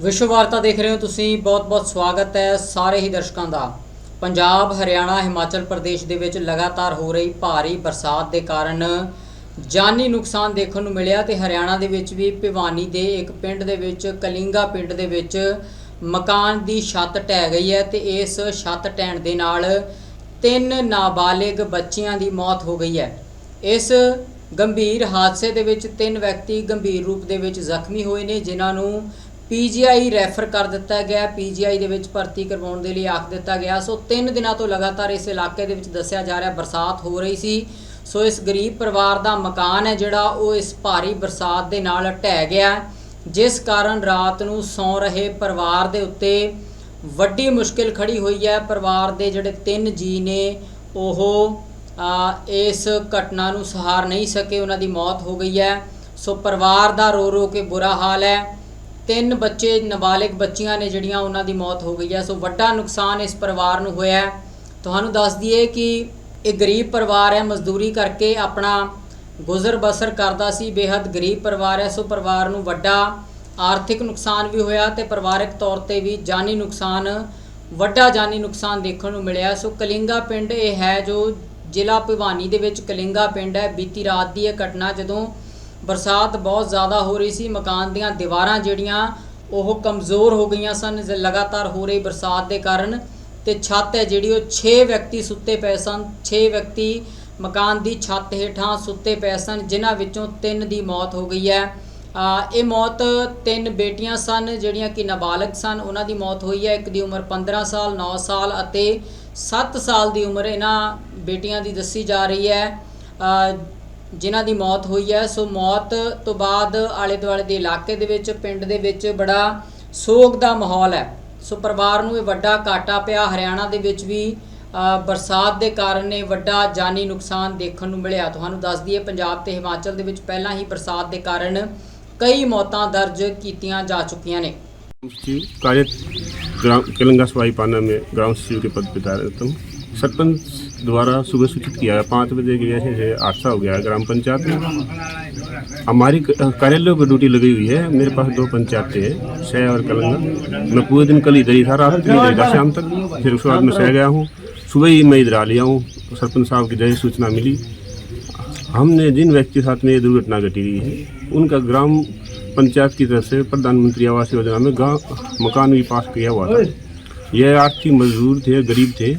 विश्व वार्ता देख रहे हो तुसी। बहुत बहुत स्वागत है सारे ही दर्शकों का। पंजाब हरियाणा हिमाचल प्रदेश दे विच लगातार हो रही भारी बरसात के कारण जानी नुकसान देखने को मिलिया। तो हरियाणा दे विच भी भिवानी दे एक पिंड दे विच कलिंगा पिंड दे विच मकान की छत ढह गई है। तो इस छत ढहण दे नाल 3 नाबालिग बच्चियां की मौत हो गई है। इस गंभीर हादसे दे विच 3 व्यक्ति गंभीर रूप दे विच जख्मी होए ने, जिन्हां नूं पीजीआई रैफर कर दिता गया। पीजीआई दे विच भर्ती करवाउण दे लई आख दिता गया। सो 3 दिनों तो लगातार इस इलाके दे विच दस्सिया जा रहा बरसात हो रही सी। सो इस गरीब परिवार का मकान है जिहड़ा वो इस भारी बरसात दे नाल ढह गया, जिस कारण रात नूं सौ रहे परिवार दे उत्ते वड्डी मुश्किल खड़ी हुई है। परिवार दे जिहड़े 3 जी ने ओह इस घटना नूं सहार नहीं सके, उन्हां दी मौत हो गई है। सो परिवार दा रो रो के बुरा हाल है। 3 बच्चे नाबालिग बच्चियां ने जिहड़ियां उन्हां दी मौत हो गई है। सो वड्डा नुकसान इस परिवार नूं होया है। तुहानूं दस दईए कि एक गरीब परिवार है, मजदूरी करके अपना गुजर बसर करदा सी, बेहद गरीब परिवार है। सो परिवार नूं वड्डा आर्थिक नुकसान भी होया ते परिवारिक तौर पर भी जानी नुकसान, वड्डा जानी नुकसान देखने को मिलिया। सो कलिंगा पिंड ये है जो जिला भिवानी दे विच कलिंगा पिंड है। बीती रात की यह घटना जदों बरसात बहुत ज़्यादा हो रही सी, मकान दीयां दीवारां जिहड़ियां ओह कमज़ोर हो गई सन लगातार हो रही बरसात के कारण। तो छत है जिहड़ी वो 6 व्यक्ति सुत्ते पे सन। 6 व्यक्ति मकान की छत हेठां सुत्ते पे सन, जिन्हां विचों 3 की मौत हो गई है। ये मौत 3 बेटियां सन जिहड़ियां कि नाबालिग सन, उन्हां दी मौत हुई है। एक दी उम्र 15 साल, 9 साल अते 7 साल की उम्र इन्हां बेटियां दी दसी जा रही है, जिन्हां दी मौत हुई है। सो मौत तो बाद आले दुआले दे इलाके दे विच पिंड दे विच बड़ा सोग दा माहौल है। सो परिवार नूं वड्डा घाटा पिया। हरियाणा दे विच भी बरसात के कारण वड्डा जानी नुकसान देखने को मिलिया। तुहानूं दस दईए पंजाब ते हिमाचल दे विच पहलां ही बरसात के कारण कई मौतां दर्ज कीतियां जा चुकियां ने। कलिंगा सवाई पाना में ग्राम सचिव के पद पर कार्यरत हूँ। सरपंच द्वारा सुबह सूचित किया है 5 बजे के जैसे हादसा हो गया है ग्राम पंचायत में। हमारी कार्यालयों पर ड्यूटी लगी हुई है। मेरे पास 2 पंचायतें हैं, शह और कलिंगा। मैं पूरे दिन कल इधर ही था, रात में इधर था शाम तक। फिर उसके बाद मैं शह गया हूँ, सुबह ही मैं इधर आ लिया हूँ। सरपंच साहब की जैसे सूचना मिली, हमने जिन व्यक्ति के साथ में ये दुर्घटना घटी हुई है उनका ग्राम पंचायत की तरफ से प्रधानमंत्री आवास योजना में मकान भी पास किया हुआ था। यह आर्थिक मजदूर थे, गरीब थे।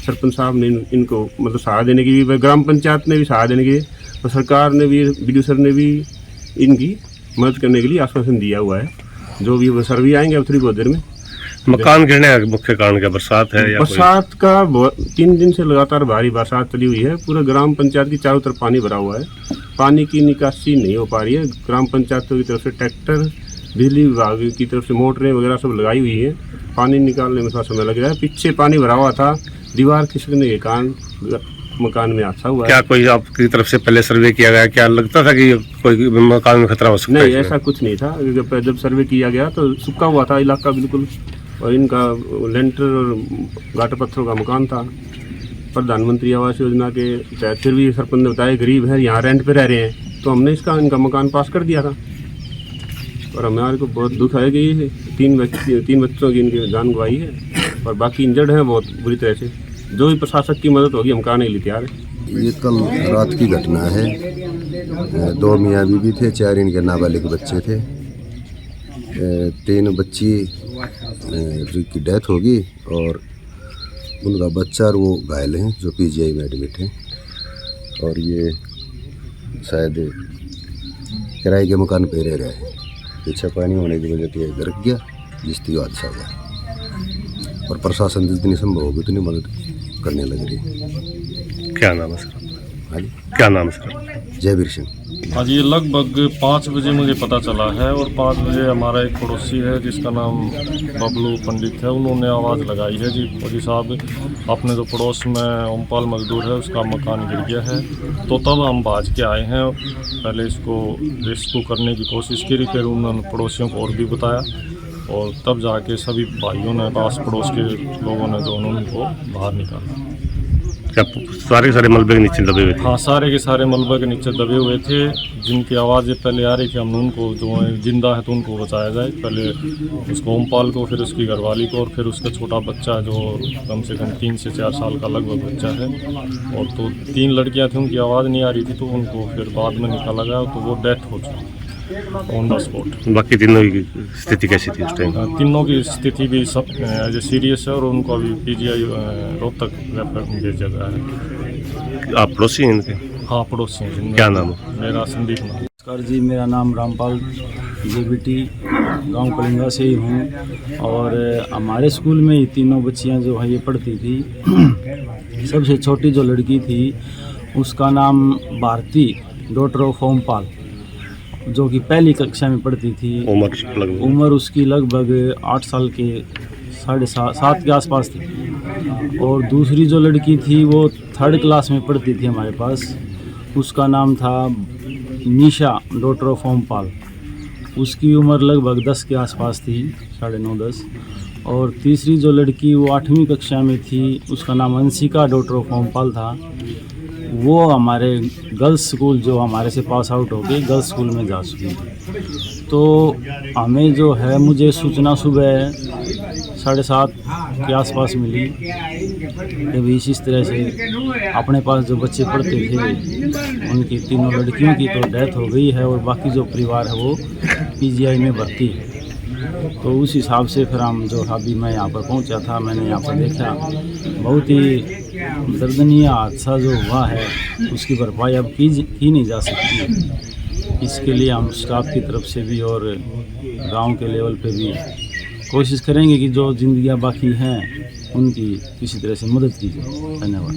सरपंच साहब ने इनको मतलब सहारा देने की भी, ग्राम पंचायत ने भी सहारा देने की, और सरकार ने भी, बीडीओ सर ने भी इनकी मदद करने के लिए आश्वासन दिया हुआ है। जो भी वो सर भी आएंगे अब थोड़ी बहुत देर में। मकान गिरने का मुख्य कारण क्या बरसात है या बरसात का 3 दिन से लगातार भारी बरसात चली हुई है। पूरा ग्राम पंचायत की चारों तरफ पानी भरा हुआ है। पानी की निकासी नहीं हो पा रही है। ग्राम पंचायतों की तरफ से ट्रैक्टर, बिजली विभाग की तरफ से मोटरें वगैरह सब लगाई हुई है। पानी निकालने में थोड़ा समय लग रहा है। पीछे पानी भरा हुआ था, दीवार खिसकने के कारण मकान में हादसा हुआ है। क्या कोई आपकी तरफ से पहले सर्वे किया गया? क्या लगता था कि कोई मकान में खतरा हो सकता है? नहीं, ऐसा कुछ नहीं था। जब सर्वे किया गया तो सूखा हुआ था इलाका बिल्कुल, और इनका लेंटर और गाटर पत्थरों का मकान था। प्रधानमंत्री आवास योजना के तहत फिर भी सरपंच ने बताया गरीब है, यहाँ रेंट पे रह रहे हैं, तो हमने इनका मकान पास कर दिया था। और हमारे को बहुत दुख है कि 3 बच्चों की इनकी जान गंवाई है, और बाकी इंजर्ड हैं बहुत बुरी तरह से। जो भी प्रशासक की मदद होगी हम करने के लिए तैयार है। ये कल रात की घटना है। 2 मियाँ बीवी थे, 4 इनके नाबालिग बच्चे थे। 3 बच्ची की डेथ होगी और उनका बच्चा और वो घायल हैं, जो पीजीआई में एडमिट हैं। और ये शायद किराए के मकान पे रह रहे हैं। पीछे पानी होने की वजह से दरक गया, जिसकी हादसा हो गया। और प्रशासन जितनी संभव होगी उतनी मदद करने लग रही है। क्या नाम है सर? हाँ जी, क्या नाम है सर? जयवीर सिंह। हाँ जी, लगभग 5 बजे मुझे पता चला है, और 5 बजे हमारा एक पड़ोसी है जिसका नाम बबलू पंडित है, उन्होंने आवाज़ लगाई है जी फौजी साहब अपने जो पड़ोस में ओमपाल मजदूर है उसका मकान गिर गया है। तो तब हम भाज के आए हैं, पहले इसको रेस्क्यू करने की कोशिश की, फिर उन्होंने पड़ोसियों को और भी बताया, और तब जाके सभी भाइयों ने, पास पड़ोस के लोगों ने जो उनको बाहर निकाला। क्या सारे के सारे मलबे के नीचे दबे हुए थे? हाँ, सारे के सारे मलबे के नीचे दबे हुए थे। जिनकी आवाज़ें पहले आ रही थी, हमने उनको जो है जिंदा है तो उनको बचाया जाए। पहले उसको ओमपाल को, फिर उसकी घरवाली को, और फिर उसका छोटा बच्चा जो कम से कम 3 से 4 साल का लगभग बच्चा है। और तो 3 लड़कियां थी, उनकी आवाज़ नहीं आ रही थी, तो उनको फिर बाद में निकाला गया, तो वो डेथ हो चुकी ऑन द स्पॉट। बाकी तीनों की स्थिति कैसी थी उस टाइम? तीनों की स्थिति भी सब एज सीरियस है, और उनको अभी पीजीआई रोहतक रेफर भेजा गया है। आप पड़ोसी हैं इनके? हाँ, पड़ोसी हैं। क्या नाम है? मेरा संदीप नाम। नमस्कार जी, मेरा नाम रामपाल जेबीटी, गांव कलिंगा से ही हूँ। और हमारे स्कूल में ही तीनों बच्चियां जो है ये पढ़ती थी। सबसे छोटी जो लड़की थी उसका नाम भारती, डॉटर ऑफ ओमपाल, जो कि पहली कक्षा में पढ़ती थी। उम्र उसकी लगभग 8 साल के 7.5 के आसपास थी। और दूसरी जो लड़की थी वो 3rd क्लास में पढ़ती थी हमारे पास। उसका नाम था निशा, डॉटर ऑफ ओमपाल। उसकी उम्र लगभग 10 के आसपास थी, 9.5-10। और तीसरी जो लड़की वो 8वीं कक्षा में थी, उसका नाम अंशिका, डॉटर ऑफ ओमपाल था। वो हमारे गर्ल्स स्कूल जो हमारे से पास आउट हो गई, गर्ल्स स्कूल में जा चुकी थी। तो हमें जो है, मुझे सूचना सुबह 7:30 के आसपास मिली कि भी इस तरह से अपने पास जो बच्चे पढ़ते थे उनकी तीनों लड़कियों की तो डेथ हो गई है, और बाकी जो परिवार है वो पीजीआई में भर्ती है। तो उस हिसाब से फिर हम जो अभी मैं यहाँ पर पहुँचा था, मैंने यहाँ पर देखा बहुत ही दर्दनीय हादसा जो हुआ है, उसकी भरपाई अब की नहीं जा सकती। इसके लिए हम स्टाफ की तरफ से भी और गांव के लेवल पे भी कोशिश करेंगे कि जो जिंदगियां बाकी हैं उनकी किसी तरह से मदद की जाए। धन्यवाद।